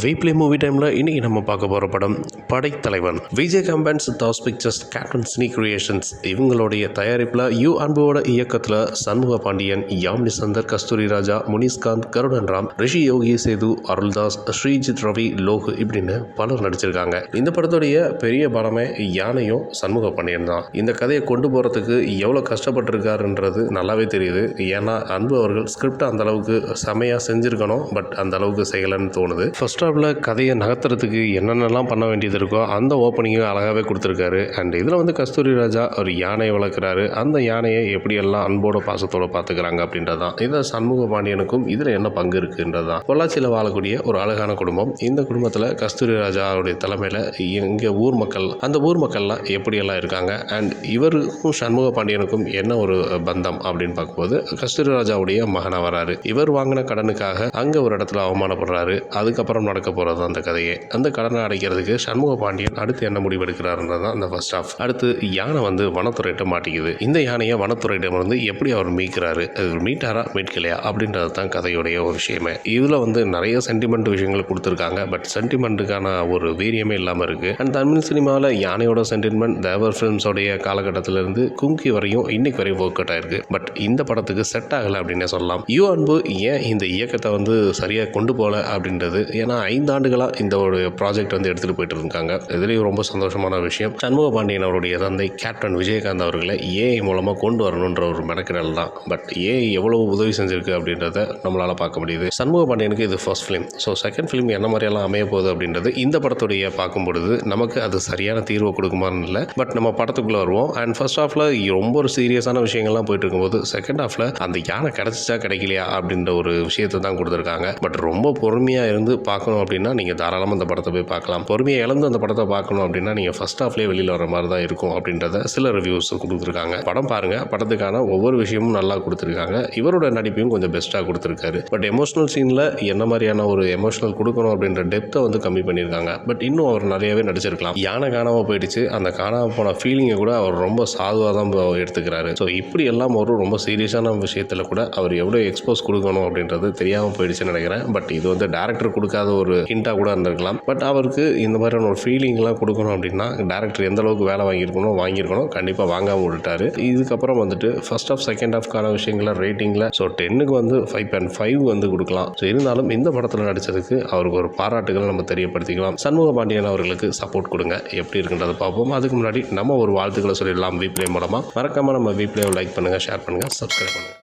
வீப்ளே movie டைமில் இன்றைக்கி நம்ம பார்க்க போகிற படம் படைத்தலைவன். விஜய் கம்பென்ஸ், Das pictures, captain cine creations இவங்களுடைய தயாரிப்பில் யூ அன்போட இயக்கத்தில் சண்முக பாண்டியன், யாமினி சந்தர், கஸ்தூரி ராஜா, முனிஸ்காந்த், கருடன் ராம், ரிஷி யோகி சேது, அருள்தாஸ், ஸ்ரீஜித் ரவி, லோகு இப்படின்னு பலர் நடிச்சிருக்காங்க. இந்த படத்துடைய பெரிய படமே யானையும் சண்முக பாண்டியன் தான். இந்த கதையை கொண்டு போகிறதுக்கு எவ்வளோ கஷ்டப்பட்டிருக்காருன்றது நல்லாவே தெரியுது. ஏன்னா அன்பு அவர்கள் ஸ்கிரிப்ட் அந்த அளவுக்கு செமையாக செஞ்சுருக்கணும், பட் அந்த அளவுக்கு செய்யலைன்னு தோணுது. ஃபர்ஸ்ட் ஹாஃபில் கதையை நகர்த்துறதுக்கு என்னென்னலாம் பண்ண வேண்டியது இருக்கோ அந்த ஓப்பனிங்கை அழகாகவே கொடுத்துருக்காரு. அண்ட் இதில் வந்து கஸ்தூரி ராஜா ஒரு யானையை வளர்க்குறாரு. அந்த யானையை எப்படியெல்லாம் அன்போட பாசத்தோடு பார்த்துக்கிறாங்க அப்படின்றதான். இதில் சண்முக பாண்டியனுக்கும் இதில் என்ன பங்கு இருக்குன்றதான். பொள்ளாச்சியில் வாழக்கூடிய ஒரு அழகான குடும்பம். இந்த குடும்பத்தில் கஸ்தூரி ராஜாவுடைய தலைமையில் இங்கே ஊர் மக்கள், அந்த ஊர் மக்கள்லாம் எப்படியெல்லாம் இருக்காங்க, அண்ட் இவருக்கும் சண்முக பாண்டியனுக்கும் என்ன ஒரு பந்தம் அப்படின்னு பார்க்கும்போது கஸ்தூரி ராஜாவுடைய மகனாக வராரு. இவர் வாங்கின கடனுக்காக அங்கே ஒரு இடத்துல அவமானப்படுறாரு. அதுக்கப்புறம் நடக்க போகிறது அந்த கதையே. அந்த கடனை அடைக்கிறதுக்கு சண்முக பாண்டியன் அடுத்து என்ன முடிவு எடுக்கிறாருன்றது தான் அந்த ஃபர்ஸ்ட் ஹாஃப். அடுத்து யானை வந்து வனத்துறையிட்ட மாட்டிக்குது. இந்த யானையை வனத்துறையிடம் வந்து எப்படி அவர் மீட்கிறாரு, அது மீட்டாரா மீட்கலையா அப்படின்றது தான் கதையுடைய ஒரு விஷயமே. இதில் வந்து நிறைய சென்டிமெண்ட் விஷயங்கள் கொடுத்துருக்காங்க. பட் சென்டிமெண்ட்டுக்கான ஒரு வீரியமே இல்லாமல் இருக்குது. அண்ட் தமிழ் சினிமாவில் யானையோட சென்டிமெண்ட் தேவர் ஃபிலிம்ஸோடைய காலகட்டத்திலிருந்து கும்கி வரையும் இன்னைக்கு வரையும் ஒர்க் அவுட் ஆயிருக்கு. பட் இந்த படத்துக்கு செட் ஆகலை அப்படின்னே சொல்லலாம். யூ அன்பு ஏன் இந்த இயக்கத்தை வந்து சரியாக கொண்டு போகல அப்படின்றது. ஏன்னா 5 ஆண்டுகளாக இந்த ஒரு ப்ராஜெக்ட் வந்து எடுத்துகிட்டு போயிட்டு இருக்காங்க. இதுலேயும் ரொம்ப சந்தோஷமான விஷயம் சண்முக பாண்டியன் அவருடைய தந்தை கேப்டன் விஜயகாந்த் அவர்களை ஏஐ மூலமாக கொண்டு வரணுன்ற ஒரு மெனக்கிடல் தான். பட் ஏஐ எவ்வளவு உதவி செஞ்சிருக்கு அப்படின்றத நம்மளால் பார்க்க முடியுது. சண்முக பாண்டியனுக்கு இது first film. So second film என்ன மாதிரியெல்லாம் அமைய போகுது அப்படின்றது இந்த படத்துடைய பார்க்கும் பொழுது நமக்கு அது சரியான தீர்வை கொடுக்குமான்னு இல்லை. பட் நம்ம படத்துக்குள்ளே வருவோம். அண்ட் ஃபர்ஸ்ட் ஹாஃபில் ரொம்ப ஒரு சீரியஸான விஷயங்கள்லாம் போயிட்டு இருக்கும்போது செகண்ட் ஹாஃபில் அந்த யானை கிடைச்சிச்சா கிடைக்கலையா அப்படின்ற ஒரு விஷயத்தை தான் கொடுத்துருக்காங்க. பட் ரொம்ப பொறுமையாக இருந்து பார்க்கணும் அப்படின்னா நீங்கள் தாராளமாக அந்த படத்தை போய் பார்க்கலாம். பொறுமையை இழந்து அந்த படத்தை பார்க்கணும் அப்படின்னா நீங்கள் ஃபர்ஸ்ட் ஹாஃப்லேயே வெளியில் வர மாதிரி தான் இருக்கும் அப்படின்றத சில ரிவ்யூஸ் கொடுத்துருக்காங்க. படம் பாருங்கள், படத்துக்கான ஒவ்வொரு விஷயமும் நல்லா கொடுத்துருக்காங்க. இவரோட நடிப்பையும் கொஞ்சம் பெஸ்ட்டாக கொடுத்துருக்காரு. பட் எமோஷனல் சீனில் என்ன மாதிரியான ஒரு எமோஷனல் கொடுக்கணும் அப்படின்ற டெப்த்தை வந்து கம்மி பண்ணியிருக்காங்க. பட் இன்னும் அவர் நிறையவே நடிச்சிருக்கலாம். யானை காணாமல் போயிடுச்சு, அந்த காணாமல் போன ஃபீலிங்கை கூட அவர் ரொம்ப சாதுவாக தான் எடுத்துக்கிறாரு. ஸோ இப்படி எல்லாம் ஒரு ரொம்ப சீரியஸான விஷயத்தில் கூட அவர் எவ்வளோ எக்ஸ்போஸ் கொடுக்கணும் அப்படின்றது தெரியாமல் போயிடுச்சுன்னு நினைக்கிறேன். பட் இது வந்து டேரக்டர் கொடுக்காத ஒரு ஹிண்டாக கூட இருந்திருக்கலாம். பட் அவருக்கு இந்த மாதிரியான ஒரு ஃபீலிங்லாம் கொடுக்கணும் அப்படின்னா டேரக்டர் எந்த அளவுக்கு வேலை வாங்கியிருக்கணும் கண்டிப்பாக வாங்காமல் விட்டுட்டாரு. இதுக்கப்புறம் வந்துட்டு ஃபர்ஸ்ட் ஆஃப் செகண்ட் ஆஃப்கான விஷயங்கள ரேட்டிங்கில் ஸோ 10க்கு வந்து 5.5 வந்து கொடுக்கலாம். ஸோ இருந்தாலும் இந்த படத்தில் நடித்ததுக்கு அவருக்கு ஒரு பாராட்டுகள் நம்ம தெரியப்படுத்திக்கலாம். சண்முக பாண்டியன் அவர்களுக்கு சப்போர்ட் கொடுங்க. எப்படி இருக்குன்றதை பார்ப்போம். அதுக்கு முன்னாடி நம்ம ஒரு வாழ்த்துக்களை சொல்லிடலாம். வீப்ளே மூலமாக மறக்காமல் நம்ம வீப்ளேவை லைக் பண்ணுங்கள், ஷேர் பண்ணுங்கள், சப்ஸ்கிரைப் பண்ணுங்கள்.